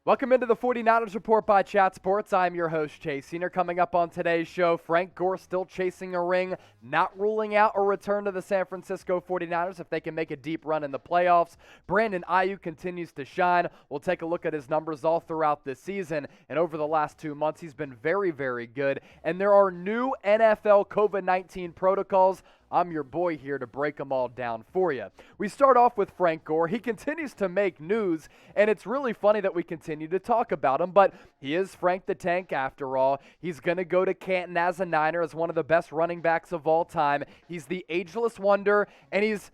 Welcome into the 49ers Report by Chat Sports. I'm your host, Chase Senior. Coming up on today's show, Frank Gore still chasing a ring, not ruling out a return to the San Francisco 49ers if they can make a deep run in the playoffs. Brandon Aiyuk continues to shine. We'll take a look at his numbers all throughout this season, and over the last 2 months, he's been very, very good. And there are new NFL COVID-19 protocols. I'm your boy here to break them all down for you. We start off with Frank Gore. He continues to make news, and it's really funny that we continue to talk about him, but he is Frank the Tank after all. He's going to go to Canton as a Niner as one of the best running backs of all time. He's the ageless wonder, and he's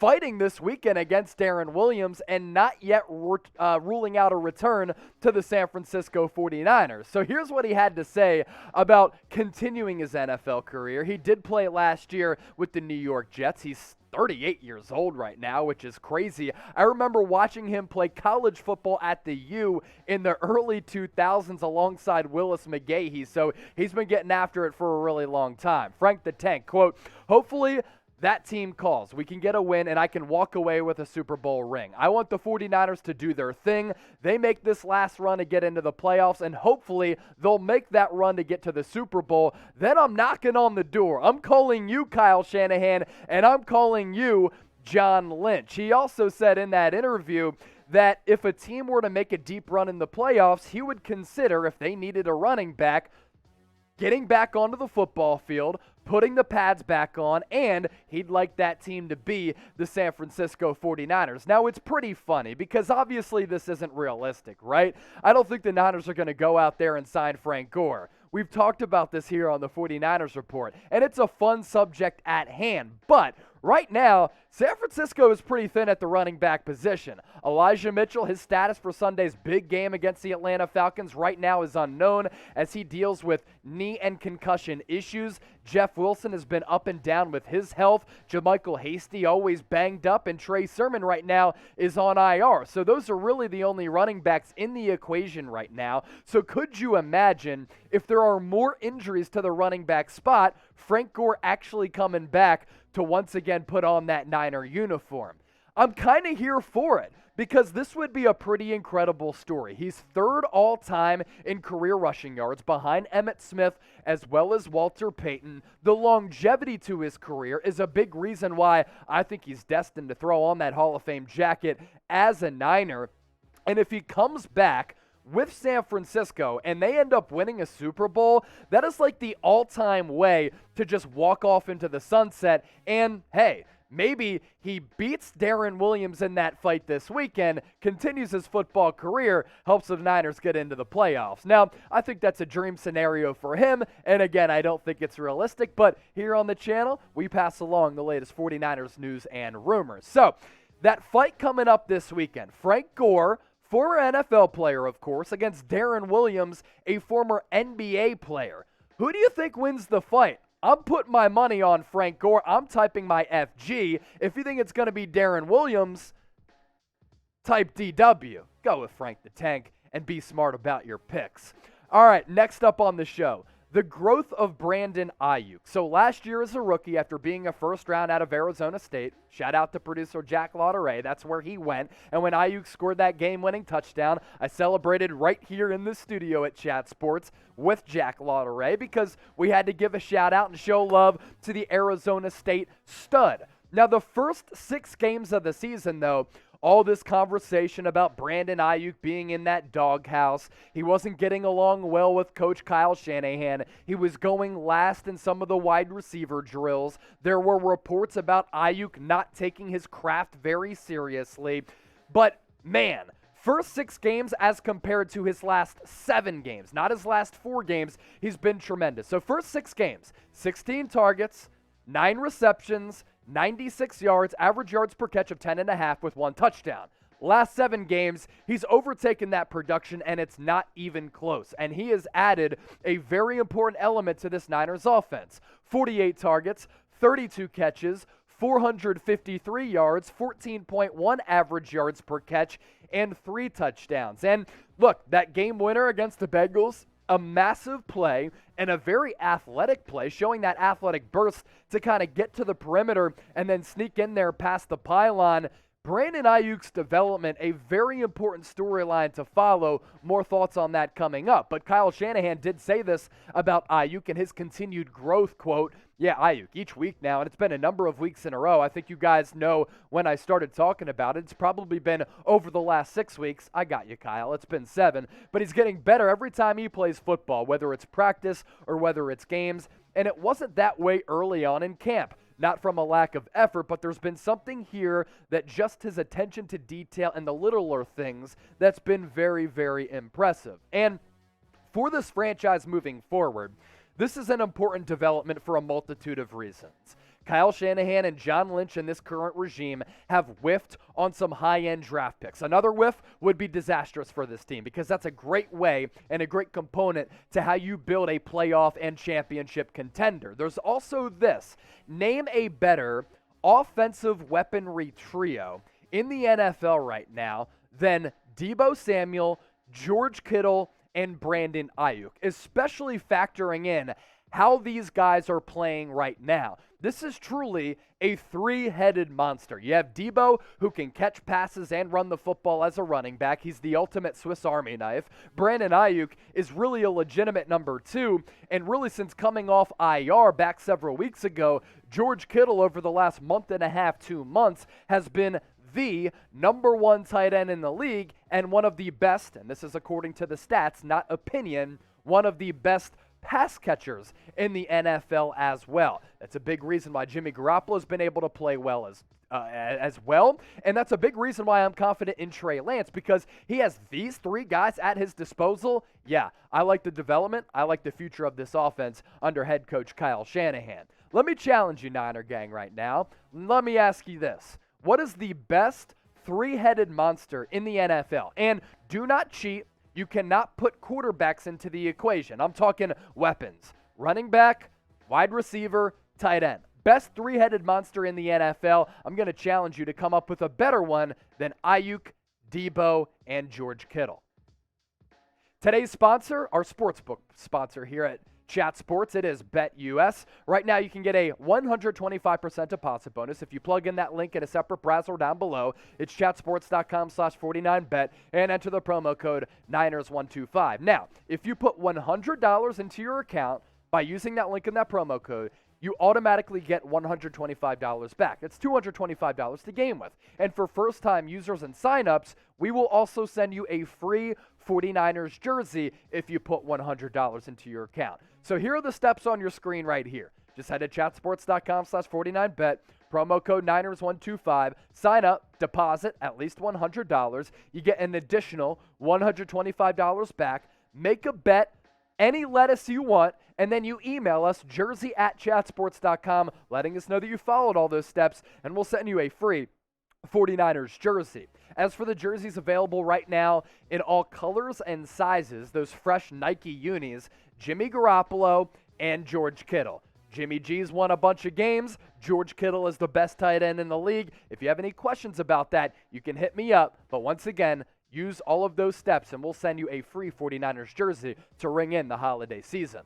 fighting this weekend against Deron Williams and not yet ruling out a return to the San Francisco 49ers. So here's what he had to say about continuing his NFL career. He did play last year with the New York Jets. He's 38 years old right now, which is crazy. I remember watching him play college football at the U in the early 2000s alongside Willis McGahee. So he's been getting after it for a really long time. Frank the Tank, quote, "Hopefully that team calls. We can get a win, and I can walk away with a Super Bowl ring. I want the 49ers to do their thing. They make this last run to get into the playoffs, and hopefully they'll make that run to get to the Super Bowl. Then I'm knocking on the door. I'm calling you, Kyle Shanahan, and I'm calling you, John Lynch." He also said in that interview that if a team were to make a deep run in the playoffs, he would consider, if they needed a running back, getting back onto the football field, putting the pads back on, and he'd like that team to be the San Francisco 49ers. Now, it's pretty funny because obviously this isn't realistic, right? I don't think the Niners are going to go out there and sign Frank Gore. We've talked about this here on the 49ers Report, and it's a fun subject at hand, but right now, San Francisco is pretty thin at the running back position. Elijah Mitchell, his status for Sunday's big game against the Atlanta Falcons right now is unknown as he deals with knee and concussion issues. Jeff Wilson has been up and down with his health. JaMycal Hasty always banged up, and Trey Sermon right now is on IR. So those are really the only running backs in the equation right now. So could you imagine if there are more injuries to the running back spot, Frank Gore actually coming back to once again put on that Niner uniform? I'm kind of here for it because this would be a pretty incredible story. He's third all-time in career rushing yards behind Emmitt Smith as well as Walter Payton. The longevity to his career is a big reason why I think he's destined to throw on that Hall of Fame jacket as a Niner. And if he comes back with San Francisco and they end up winning a Super Bowl, that is like the all-time way to just walk off into the sunset. And hey, maybe he beats Deron Williams in that fight this weekend, continues his football career, helps the Niners get into the playoffs. Now, I think that's a dream scenario for him, and again, I don't think it's realistic, but here on the channel, we pass along the latest 49ers news and rumors. So, that fight coming up this weekend, Frank Gore, former NFL player, of course, against Deron Williams, a former NBA player. Who do you think wins the fight? I'm putting my money on Frank Gore. I'm typing my FG. If you think it's going to be Deron Williams, type DW. Go with Frank the Tank and be smart about your picks. All right, next up on the show, the growth of Brandon Aiyuk. So last year as a rookie, after being a first round out of Arizona State, shout out to producer Jack Lauderay, that's where he went. And when Aiyuk scored that game-winning touchdown, I celebrated right here in the studio at Chat Sports with Jack Lauderay because we had to give a shout out and show love to the Arizona State stud. Now, the first 6 games of the season, though, all this conversation about Brandon Aiyuk being in that doghouse. He wasn't getting along well with Coach Kyle Shanahan. He was going last in some of the wide receiver drills. There were reports about Aiyuk not taking his craft very seriously. But, man, first 6 games as compared to his last 7 games, not his last 4 games, he's been tremendous. So first 6 games, 16 targets, 9 receptions, 96 yards, average yards per catch of 10.5 with 1 touchdown. Last 7 games, he's overtaken that production, and it's not even close. And he has added a very important element to this Niners offense. 48 targets, 32 catches, 453 yards, 14.1 average yards per catch, and 3 touchdowns. And look, that game winner against the Bengals, a massive play and a very athletic play, showing that athletic burst to kind of get to the perimeter and then sneak in there past the pylon. Brandon Aiyuk's development, a very important storyline to follow. More thoughts on that coming up. But Kyle Shanahan did say this about Aiyuk and his continued growth, quote, yeah, Aiyuk, each week now, and it's been a number of weeks in a row. I think you guys know when I started talking about it. It's probably been over the last 6 weeks. I got you, Kyle. It's been 7. But he's getting better every time he plays football, whether it's practice or whether it's games. And it wasn't that way early on in camp. Not from a lack of effort, but there's been something here that just his attention to detail and the littler things that's been very, very impressive. And for this franchise moving forward, this is an important development for a multitude of reasons. Kyle Shanahan and John Lynch in this current regime have whiffed on some high-end draft picks. Another whiff would be disastrous for this team because that's a great way and a great component to how you build a playoff and championship contender. There's also this. Name a better offensive weaponry trio in the NFL right now than Deebo Samuel, George Kittle, and Brandon Aiyuk, especially factoring in how these guys are playing right now. This is truly a three-headed monster. You have Deebo, who can catch passes and run the football as a running back. He's the ultimate Swiss Army knife. Brandon Aiyuk is really a legitimate number 2, and really since coming off IR back several weeks ago, George Kittle over the last month and a half, 2 months, has been the number 1 tight end in the league and one of the best, and this is according to the stats, not opinion, one of the best pass catchers in the NFL as well. That's a big reason why Jimmy Garoppolo's been able to play well as well, and that's a big reason why I'm confident in Trey Lance, because he has these 3 guys at his disposal. Yeah, I like the development. I like the future of this offense under head coach Kyle Shanahan. Let me challenge you, Niner gang, right now. Let me ask you this. What is the best 3-headed monster in the NFL? And do not cheat. You cannot put quarterbacks into the equation. I'm talking weapons. Running back, wide receiver, tight end. Best 3-headed monster in the NFL. I'm going to challenge you to come up with a better one than Aiyuk, Deebo, and George Kittle. Today's sponsor, our sportsbook sponsor here at Chat Sports, it is BetUS. Right now, you can get a 125% deposit bonus if you plug in that link in a separate browser down below. It's chatsports.com/49bet and enter the promo code Niners125. Now, if you put $100 into your account by using that link in that promo code, you automatically get $125 back. It's $225 to game with. And for first-time users and signups, we will also send you a free 49ers jersey if you put $100 into your account. So here are the steps on your screen right here. Just head to chatsports.com/49bet, promo code Niners125, sign up, deposit at least $100. You get an additional $125 back. Make a bet, any lettuce you want, and then you email us, jersey@chatsports.com, letting us know that you followed all those steps, and we'll send you a free 49ers jersey. As for the jerseys available right now in all colors and sizes, those fresh Nike unis, Jimmy Garoppolo and George Kittle. Jimmy G's won a bunch of games. George Kittle is the best tight end in the league. If you have any questions about that, you can hit me up. But once again, use all of those steps and we'll send you a free 49ers jersey to ring in the holiday season.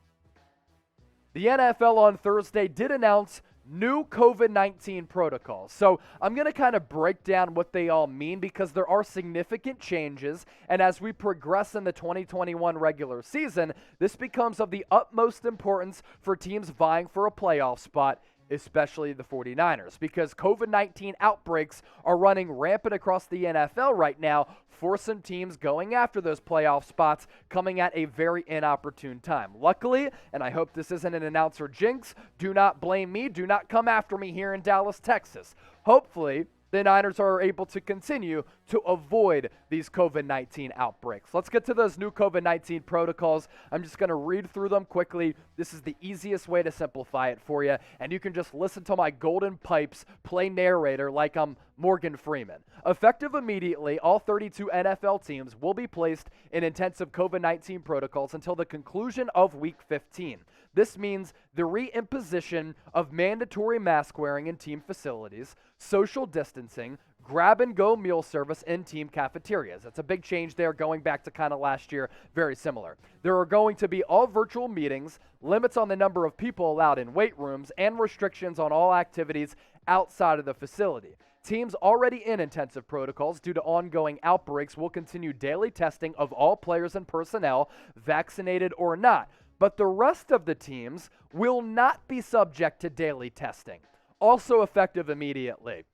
The NFL on Thursday did announce new COVID-19 protocols. So I'm going to kind of break down what they all mean because there are significant changes. And as we progress in the 2021 regular season, this becomes of the utmost importance for teams vying for a playoff spot, especially the 49ers, because COVID-19 outbreaks are running rampant across the NFL right now, forcing teams going after those playoff spots coming at a very inopportune time. Luckily, and I hope this isn't an announcer jinx, do not blame me, do not come after me here in Dallas, Texas. Hopefully, the Niners are able to continue to avoid these COVID-19 outbreaks. Let's get to those new COVID-19 protocols. I'm just going to read through them quickly. This is the easiest way to simplify it for you, and you can just listen to my golden pipes play narrator like I'm Morgan Freeman. Effective immediately, all 32 NFL teams will be placed in intensive COVID-19 protocols until the conclusion of Week 15. This means the reimposition of mandatory mask wearing in team facilities, social distancing, grab-and-go meal service in team cafeterias. That's a big change there going back to kind of last year, very similar. There are going to be all virtual meetings, limits on the number of people allowed in weight rooms, and restrictions on all activities outside of the facility. Teams already in intensive protocols due to ongoing outbreaks will continue daily testing of all players and personnel, vaccinated or not. But the rest of the teams will not be subject to daily testing, also effective immediately.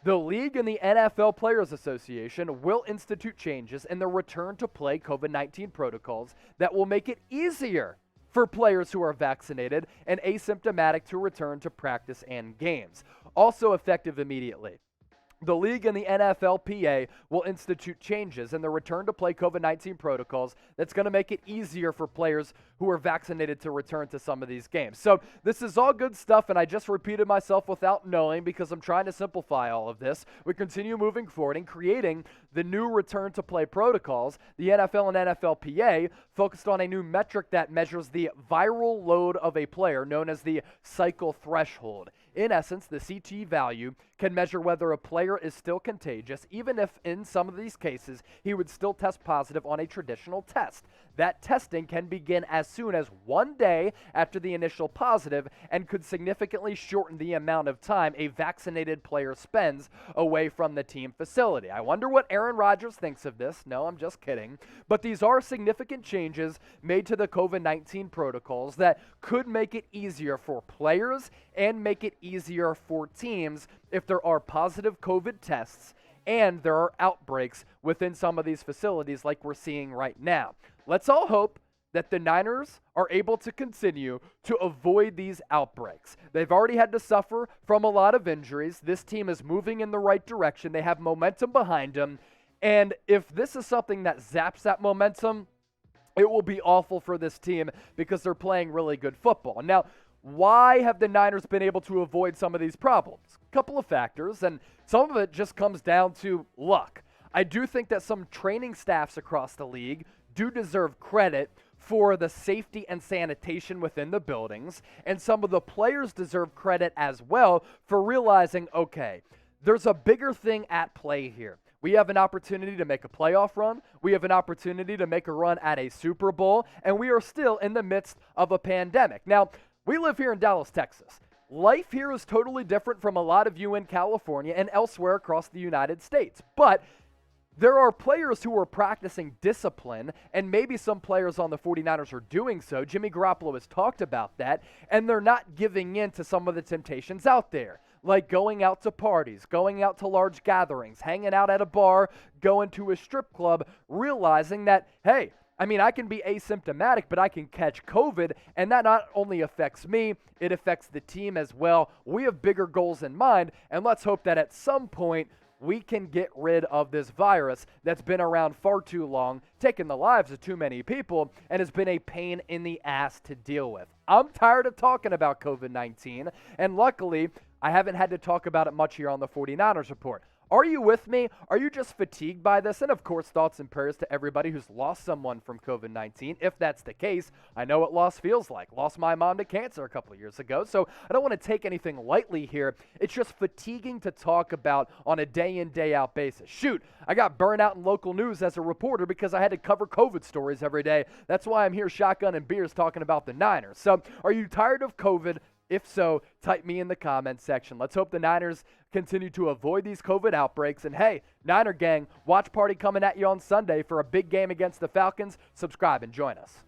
The league and the NFL Players Association will institute changes in the return to play COVID-19 protocols that will make it easier for players who are vaccinated and asymptomatic to return to practice and games, also effective immediately. The league and the NFLPA will institute changes in the return to play COVID-19 protocols that's going to make it easier for players who are vaccinated to return to some of these games. So this is all good stuff, and I just repeated myself without knowing because I'm trying to simplify all of this. We continue moving forward and creating the new return to play protocols. The NFL and NFLPA focused on a new metric that measures the viral load of a player known as the cycle threshold. In essence, the CT value can measure whether a player is still contagious, even if in some of these cases he would still test positive on a traditional test. That testing can begin as soon as 1 day after the initial positive and could significantly shorten the amount of time a vaccinated player spends away from the team facility. I wonder what Aaron Rodgers thinks of this. No, I'm just kidding. But these are significant changes made to the COVID-19 protocols that could make it easier for players and make it easier for teams if there are positive COVID tests and there are outbreaks within some of these facilities like we're seeing right now. Let's all hope that the Niners are able to continue to avoid these outbreaks. They've already had to suffer from a lot of injuries. This team is moving in the right direction. They have momentum behind them. And if this is something that zaps that momentum, it will be awful for this team because they're playing really good football. Now, why have the Niners been able to avoid some of these problems? A couple of factors, and some of it just comes down to luck. I do think that some training staffs across the league do deserve credit for the safety and sanitation within the buildings, and some of the players deserve credit as well for realizing, okay, there's a bigger thing at play here. We have an opportunity to make a playoff run. We have an opportunity to make a run at a Super Bowl, and we are still in the midst of a pandemic. Now, we live here in Dallas, Texas. Life here is totally different from a lot of you in California and elsewhere across the United States. But there are players who are practicing discipline, and maybe some players on the 49ers are doing so. Jimmy Garoppolo has talked about that, and they're not giving in to some of the temptations out there, like going out to parties, going out to large gatherings, hanging out at a bar, going to a strip club, realizing that, hey, I can be asymptomatic, but I can catch COVID, and that not only affects me, it affects the team as well. We have bigger goals in mind, and let's hope that at some point we can get rid of this virus that's been around far too long, taking the lives of too many people, and has been a pain in the ass to deal with. I'm tired of talking about COVID-19, and luckily, I haven't had to talk about it much here on the 49ers Report. Are you with me? Are you just fatigued by this? And of course, thoughts and prayers to everybody who's lost someone from COVID-19. If that's the case, I know what loss feels like. Lost my mom to cancer a couple of years ago, so I don't want to take anything lightly here. It's just fatiguing to talk about on a day in, day out basis. Shoot, I got burned out in local news as a reporter because I had to cover COVID stories every day. That's why I'm here shotgun and beers talking about the Niners. So are you tired of COVID? If so, type me in the comments section. Let's hope the Niners continue to avoid these COVID outbreaks. And hey, Niner gang, watch party coming at you on Sunday for a big game against the Falcons. Subscribe and join us.